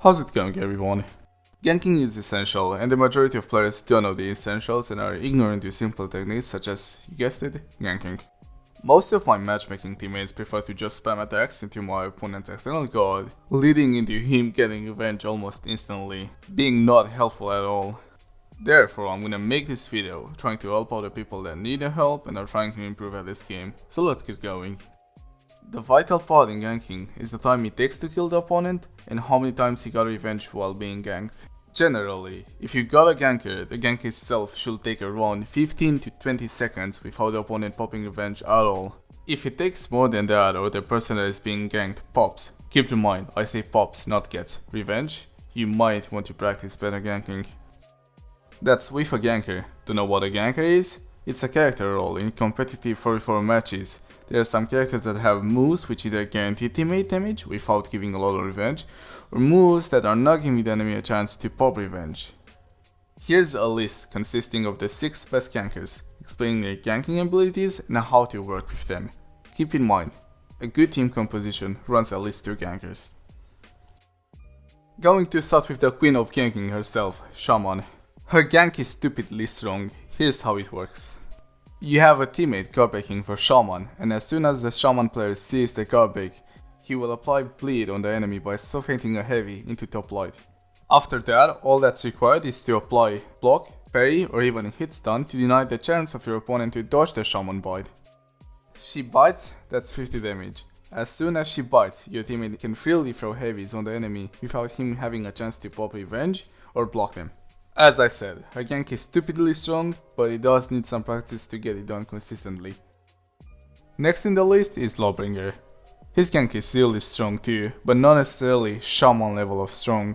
How's it going, everyone? Ganking is essential, and the majority of players don't know the essentials and are ignorant to simple techniques such as, you guessed it, ganking. Most of my matchmaking teammates prefer to just spam attacks into my opponent's external guard, leading into him getting revenge almost instantly, being not helpful at all. Therefore, I'm gonna make this video trying to help out the people that need the help and are trying to improve at this game, so let's get going. The vital part in ganking is the time it takes to kill the opponent and how many times he got revenge while being ganked. Generally, if you got a ganker, the gank itself should take around 15 to 20 seconds without the opponent popping revenge at all. If it takes more than that or the person that is being ganked pops, keep in mind I say pops not gets revenge, you might want to practice better ganking. That's with a ganker. Don't know what a ganker is? It's a character role in competitive 4v4 matches. There are some characters that have moves which either guarantee teammate damage without giving a lot of revenge, or moves that are not giving the enemy a chance to pop revenge. Here's a list consisting of the 6 best gankers, explaining their ganking abilities and how to work with them. Keep in mind, a good team composition runs at least 2 gankers. Going to start with the queen of ganking herself, Shaman. Her gank is stupidly strong. Here's how it works. You have a teammate guard breaking for Shaman, and as soon as the Shaman player sees the guard break, he will apply bleed on the enemy by suffocating a heavy into top light. After that, all that's required is to apply block, parry or even a hit stun to deny the chance of your opponent to dodge the Shaman bite. She bites, that's 50 damage. As soon as she bites, your teammate can freely throw heavies on the enemy without him having a chance to pop revenge or block them. As I said, her gank is stupidly strong, but it does need some practice to get it done consistently. Next in the list is Lawbringer. His gank is really strong too, but not necessarily Shaman level of strong.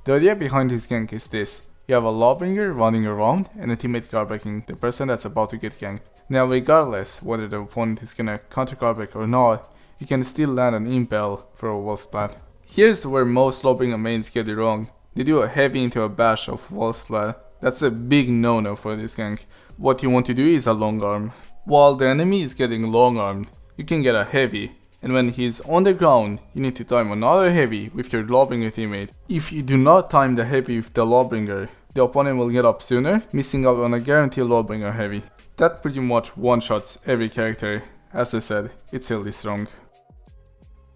The idea behind his gank is this: you have a Lawbringer running around and a teammate guard breaking the person that's about to get ganked. Now regardless whether the opponent is gonna counter guard break or not, you can still land an impel for a wall splat. Here's where most Lawbringer mains get it wrong. They do a heavy into a bash of wall splat. That's a big no-no for this gank. What you want to do is a long arm. While the enemy is getting long armed, you can get a heavy, and when he's on the ground, you need to time another heavy with your Lawbringer teammate. If you do not time the heavy with the Lawbringer, the opponent will get up sooner, missing out on a guaranteed Lawbringer heavy. That pretty much one-shots every character. As I said, it's really strong.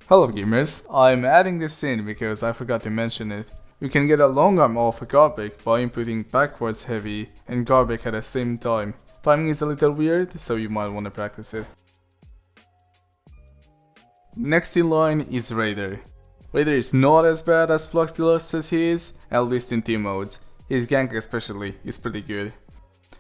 Hello gamers, I'm adding this in because I forgot to mention it. You can get a long arm off a guard break by inputting backwards heavy and guard break at the same time. Timing is a little weird, so you might want to practice it. Next in line is Raider. Raider is not as bad as Fluxdealer says he is, at least in team modes. His gank especially is pretty good.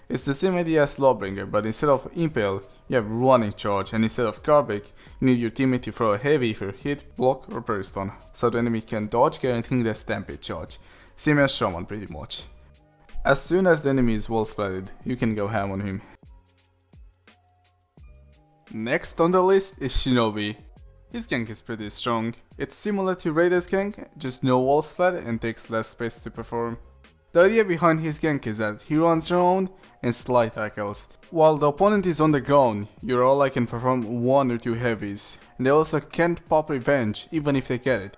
It's the same idea as Lawbringer, but instead of impale, you have running charge, and instead of guard break, you need your teammate to throw a heavy for hit, block or parry stun, so the enemy can dodge, guaranteeing the stampede charge. Same as Shaman pretty much. As soon as the enemy is wall splatted, you can go ham on him. Next on the list is Shinobi. His gank is pretty strong. It's similar to Raider's gank, just no wall splat and takes less space to perform. The idea behind his gank is that he runs around and slide tackles. While the opponent is on the ground, your ally can perform 1 or 2 heavies, and they also can't pop revenge even if they get it.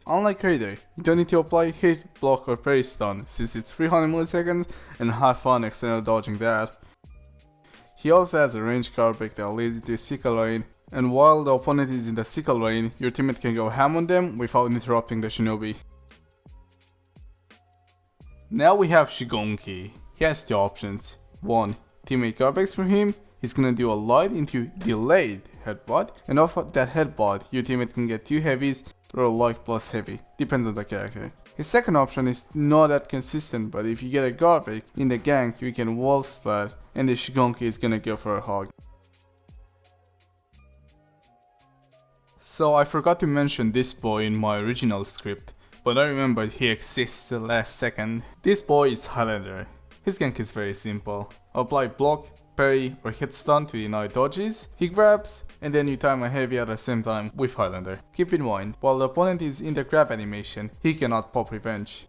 Unlike Raider, you don't need to apply hit, block or parry stun since it's 300 milliseconds and have fun external dodging that. He also has a range guard break that leads into a sickle lane, and while the opponent is in the sickle lane, your teammate can go ham on them without interrupting the Shinobi. Now we have SHUGOKI. He has 2 options. 1. Teammate guard breaks from him, he's gonna do a light into delayed headbutt, and off of that headbutt, your teammate can get 2 heavies or a light plus heavy, depends on the character. His second option is not that consistent, but if you get a guard break in the gank, you can wall splat, and the SHUGOKI is gonna go for a hog. So I forgot to mention this boy in my original script, but I remembered he exists the last second. This boy is Highlander. His gank is very simple. Apply block, parry or hit stun to deny dodges, he grabs, and then you time a heavy at the same time with Highlander. Keep in mind, while the opponent is in the grab animation, he cannot pop revenge.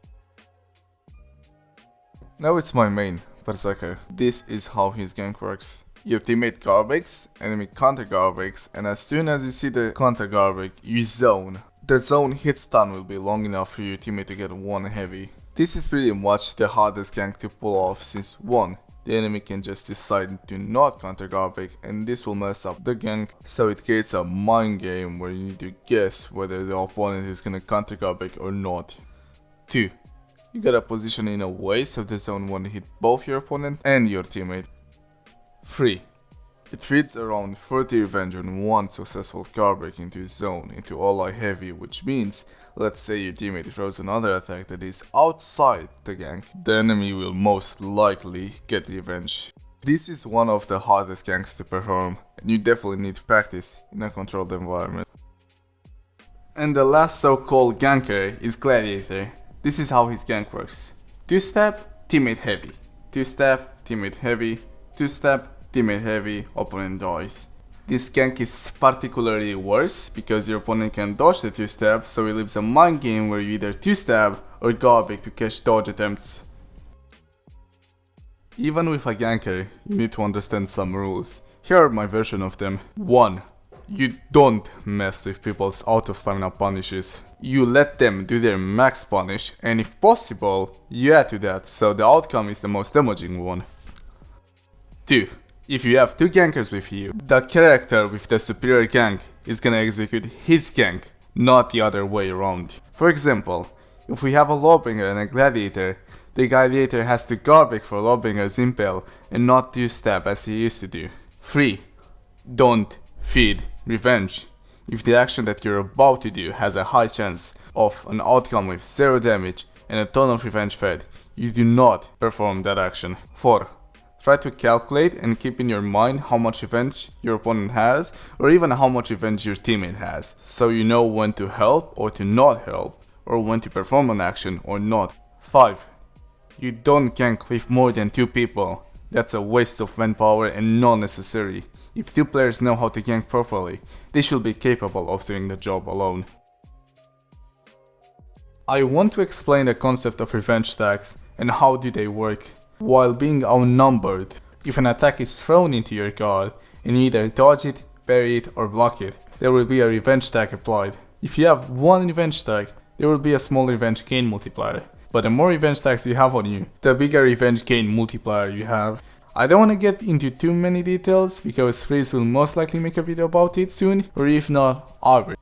Now it's my main, Berserker. This is how his gank works. Your teammate guard breaks, enemy counter guard breaks, and as soon as you see the counter guard break, you zone. The zone hit stun will be long enough for your teammate to get one heavy. This is pretty much the hardest gank to pull off since 1. The enemy can just decide to not counter garbage and this will mess up the gank, so it creates a mind game where you need to guess whether the opponent is gonna counter garbage or not. 2. You gotta position in a way so the zone won't hit both your opponent and your teammate. 3. It feeds around 30 revenge on one successful garbage into zone into ally heavy, which means, let's say your teammate throws another attack that is outside the gank, the enemy will most likely get revenge. This is one of the hardest ganks to perform, and you definitely need to practice in a controlled environment. And the last so-called ganker is Gladiator. This is how his gank works. 2-step, teammate heavy. 2-step, teammate heavy. 2-step, teammate heavy, opponent dies. This gank is particularly worse because your opponent can dodge the 2-step, so it leaves a mind game where you either 2-step or garbage to catch dodge attempts. Even with a ganker, you need to understand some rules. Here are my version of them. 1. You don't mess with people's out of stamina punishes. You let them do their max punish, and if possible, you add to that, so the outcome is the most damaging one. 2. If you have 2 gankers with you, the character with the superior gank is gonna execute his gank, not the other way around. For example, if we have a Lawbringer and a Gladiator, the Gladiator has to garbage for Lawbringer's impale and not 2-step as he used to do. 3. Don't feed revenge. If the action that you're about to do has a high chance of an outcome with 0 damage and a ton of revenge fed, you do not perform that action. 4. Try to calculate and keep in your mind how much revenge your opponent has, or even how much revenge your teammate has, so you know when to help or to not help, or when to perform an action or not. 5. You don't gank with more than 2 people. That's a waste of manpower and not necessary. If 2 players know how to gank properly, they should be capable of doing the job alone. I want to explain the concept of revenge stacks and how do they work. While being outnumbered, if an attack is thrown into your guard and you either dodge it, parry it or block it, there will be a revenge stack applied. If you have 1 revenge stack, there will be a small revenge gain multiplier. But the more revenge stacks you have on you, the bigger revenge gain multiplier you have. I don't want to get into too many details because Freeze will most likely make a video about it soon, or if not, I will.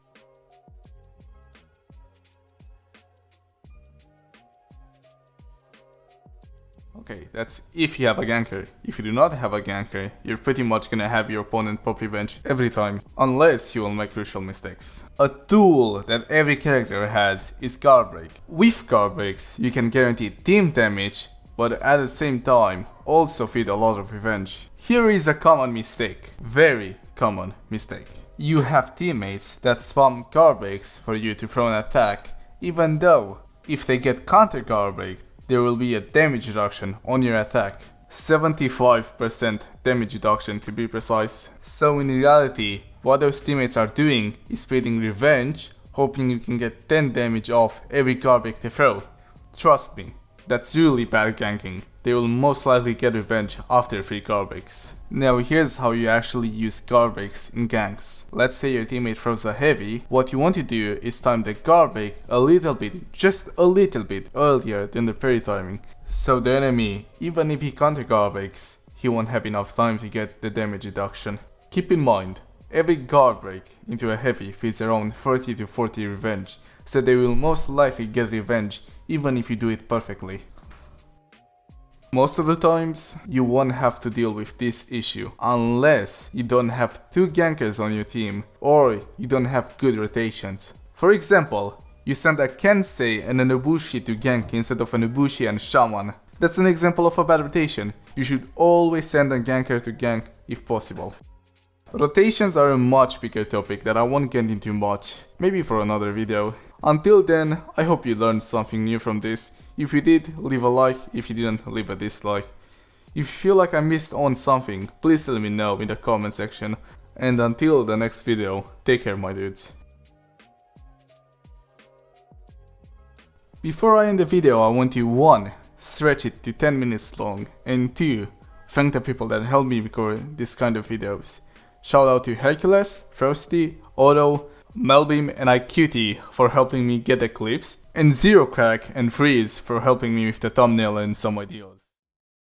Okay, that's if you have a ganker. If you do not have a ganker, you're pretty much gonna have your opponent pop revenge every time, unless he will make crucial mistakes. A tool that every character has is guard break. With guard breaks, you can guarantee team damage, but at the same time, also feed a lot of revenge. Here is a common mistake, very common mistake. You have teammates that spam guard breaks for you to throw an attack, even though, if they get counter guard break, there will be a damage reduction on your attack. 75% damage reduction to be precise. So in reality, what those teammates are doing is feeding revenge, hoping you can get 10 damage off every garbage they throw. Trust me, that's really bad ganking. They will most likely get revenge after 3 garbages. Now here's how you actually use garbages in ganks. Let's say your teammate throws a heavy, what you want to do is time the garbage a little bit, just a little bit earlier than the parry timing. So the enemy, even if he counter garbages, he won't have enough time to get the damage reduction. Keep in mind, every guard break into a heavy feeds around 30 to 40 revenge, so they will most likely get revenge even if you do it perfectly. Most of the times, you won't have to deal with this issue unless you don't have 2 gankers on your team or you don't have good rotations. For example, you send a Kensei and a Nobushi to gank instead of a Nobushi and Shaman. That's an example of a bad rotation. You should always send a ganker to gank if possible. Rotations are a much bigger topic that I won't get into much, maybe for another video. Until then, I hope you learned something new from this. If you did, leave a like. If you didn't, leave a dislike. If you feel like I missed on something, please let me know in the comment section. And until the next video, take care my dudes. Before I end the video, I want to 1. Stretch it to 10 minutes long, and 2. Thank the people that helped me record this kind of videos. Shout out to Hercules, Frosty, Otto, Meltbeam and Ikutie for helping me get the clips, and Zero Crack and Freeze for helping me with the thumbnail and some ideas.